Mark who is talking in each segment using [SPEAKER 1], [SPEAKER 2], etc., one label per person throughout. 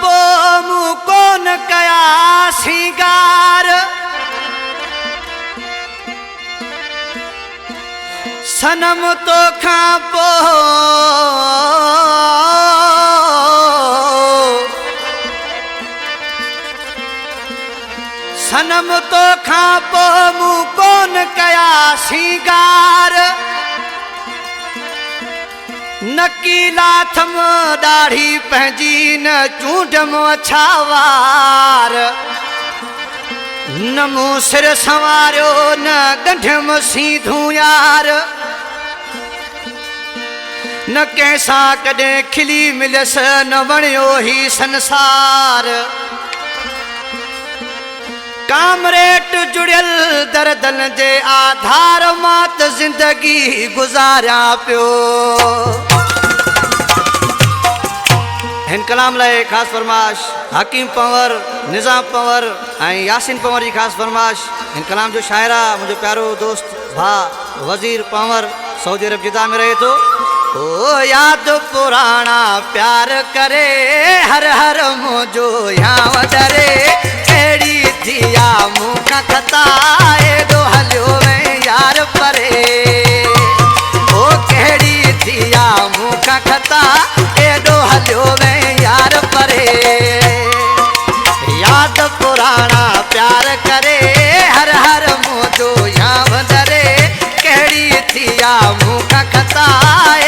[SPEAKER 1] पो मूं कोन कया सिंगार सनम तो खां पो सनम तो खां पो मूं कोन कया सिंगार नकीला थम दाढ़ी पंहिंजी न चूंडम छावार न मूं सिर संवारियो न गंढियम सीधूं यार न कंहिंसां कॾहिं खिली मिलियस न वणियो ही संसार कामरेट जुड़ियल दर्दन जे आधार मां त जिंदगी गुजारिया पियो हिन कलाम लाइ ख़ासि फरमाइश हकीम पंवर निज़ाम पंवर ऐं यासिन पंवर जी ख़ासि फरमाइश हिन कलाम जो शाइरा मुंहिंजो प्यारो दोस्त भाउ वज़ीर पंवर सऊदी अरब जिदा में रहे थो ओ याद पुराणा प्यार करे हर हर मुंहिंजो याव डरे कहिड़ी थिया मूंखां खता एॾो हलियो में यार परे ओ कहिड़ी थिया मूंखां खता एॾो हलियो में यार परे याद पुराणा प्यार करे हर हर मुंहिंजो याव डरे कहिड़ी थिया मूंखां खता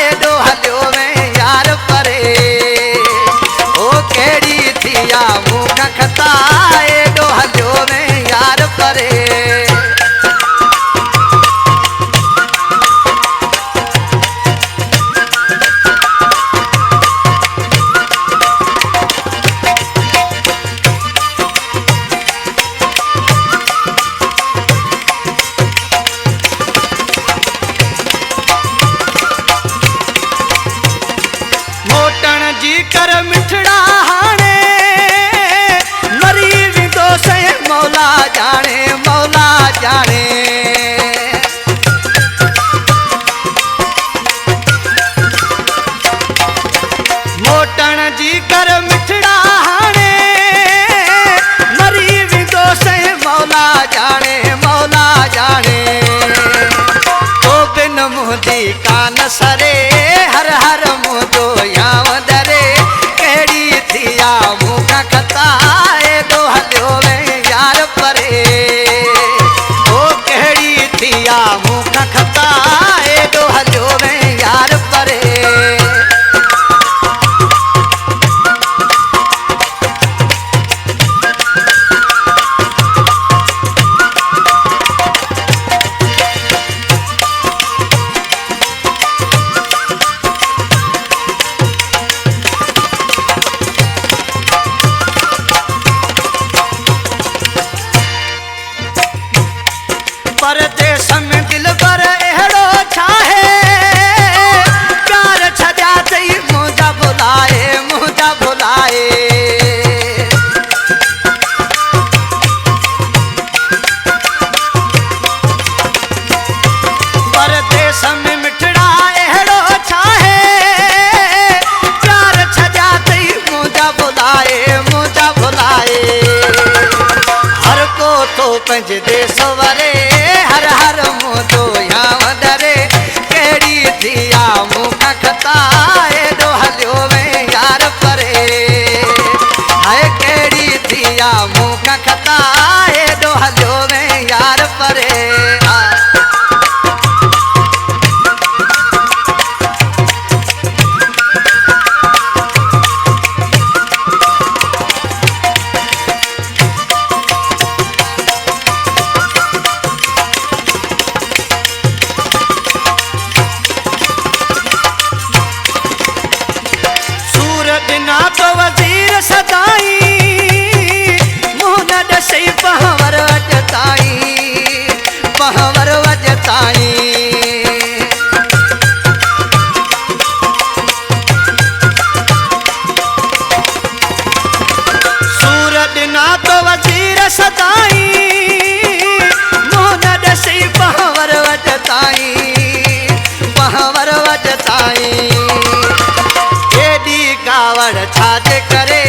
[SPEAKER 1] एॾो हलियो में यार परे ओ कहिड़ी थिया मूंखां खता एॾो हलियो में यार परे जी कर मिठड़ा हाणे मरी विंदो से मौला जाने मोटण जी कर मिठड़ा हाणे मरी विंदो से मौला जाने तो बिन मुंहिंजी कान सरे हर हर मुंहिंजो याव डरे कहिड़ी थिया मूंखां खता एॾो हलियो में यार परे ओ कहिड़ी थिया मूंखां खता एॾो हलियो में यार परे परदेस में दिल पर अहिड़ो छाहे प्यार छॾिया अथई मुंहिंजा भुलाए परदेस में मिठड़ा अहिड़ो छाहे प्यार छॾिया अथई मुंहिंजा भुलाए हर को तो पंहिंजे देस वरे हर हर मुंहिंजो याव डरे कहिड़ी थिया मूंखां खता एॾो हलियो में यार परे हाय कहिड़ी थिया मूंखां खता एॾो हलियो में यार परे बिना तो वज़ीर सदाई मुंह न ॾसई पहवर वजताई सूर बिना तो वज़ीर सदाई मुंह न ॾसई पहवर वजताई एॾी कावड़ छाजे करे